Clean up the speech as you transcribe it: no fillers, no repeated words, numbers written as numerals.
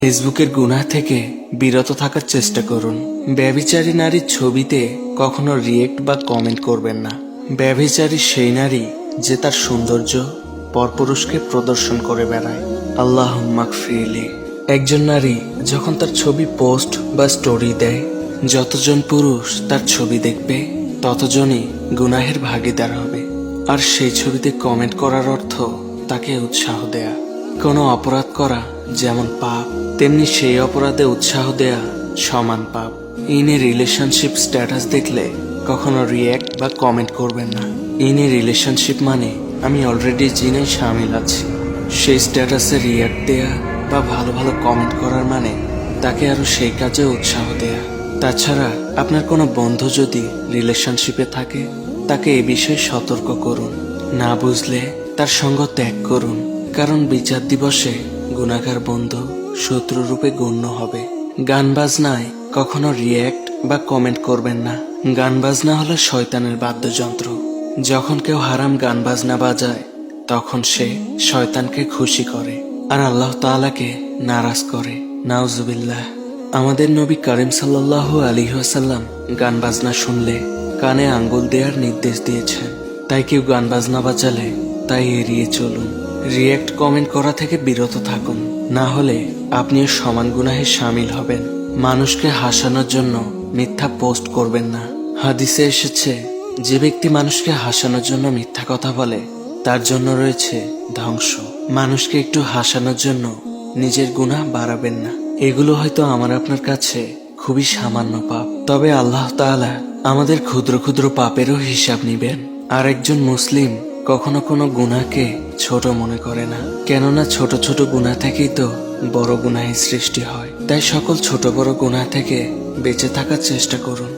ফেসবুকের গুনাহ থেকে বিরত থাকার চেষ্টা করুন। ব্যভিচারী নারীর ছবিতে কখনো রিয়েক্ট বা কমেন্ট করবেন না। ব্যভিচারী সেই নারী যে তার সৌন্দর্য পরপুরুষকে প্রদর্শন করে বেড়ায়। আল্লাহুম্মা গফিরলি। একজন নারী যখন তার ছবি পোস্ট বা স্টোরি দেয়, যতজন পুরুষ তার ছবি দেখবে ততজনই গুনাহের ভাগীদার হবে। আর সেই ছবিতে কমেন্ট করার অর্থ তাকে উৎসাহ দেয়া। কোনো অপরাধ করা যেমন পাপ, তেমনি সেই অপরাধে উৎসাহ দেয়া সমান পাপ। ইনে রিলেশনশিপ স্ট্যাটাস দেখলে কখনো রিয়্যাক্ট বা কমেন্ট করবেন না। ইনে রিলেশনশিপ মানে আমি অলরেডি জিনে শামিল আছি। সেই স্ট্যাটাসে রিয়্যাক্ট দেয়া বা ভালো ভালো কমেন্ট করার মানে তাকে আরো সেই কাজে উৎসাহ দেয়া। তাছাড়া আপনার কোনো বন্ধু যদি রিলেশনশিপে থাকে, তাকে এ বিষয়ে সতর্ক করুন। না বুঝলে তার সঙ্গ ত্যাগ করুন, কারণ বিচার দিবসে গুনাহগার বন্ধু শত্রু রূপে গণ্য হবে। গান বাজনায় কখনো রিয়্যাক্ট বা কমেন্ট করবেন না। গান বাজনা হলো শয়তানের বাদ্যযন্ত্র। যখন কেউ হারাম গান বাজনা বাজায় তখন সে শয়তানকে খুশি করে আর আল্লাহ তাআলাকে নারাজ করে। নাউজুবিল্লাহ। আমাদের নবী করিম সাল্লাল্লাহু আলাইহি ওয়াসাল্লাম গান বাজনা শুনলে কানে আঙ্গুল দেওয়ার নির্দেশ দিয়েছেন। তাই কেউ গান বাজনা বাজালে তাই এড়িয়ে চলুন। রিয়্যাক্ট কমেন্ট করা থেকে বিরত থাকুন, না হলে আপনিও সমান গুনাহে শামিল হবেন। মানুষকে হাসানোর জন্য মিথ্যা পোস্ট করবেন না। হাদিসে এসেছে, যে ব্যক্তি মানুষকে হাসানোর জন্য মিথ্যা কথা বলে তার জন্য রয়েছে ধ্বংস। মানুষকে একটু হাসানোর জন্য নিজের গুনাহ বাড়াবেন না। এগুলো হয়তো আমার আপনার কাছে খুবই সামান্য পাপ, তবে আল্লাহ তাআলা আমাদের ক্ষুদ্র ক্ষুদ্র পাপেরও হিসাব নিবেন। আর একজন মুসলিম কখনো কোনো গুনাহকে ছোট মনে করে না, কেননা ছোট ছোট গুনাহ থেকেই তো বড় গুনাহের সৃষ্টি হয়। তাই সকল ছোট বড় গুনাহ থেকে বেঁচে থাকার চেষ্টা করুন।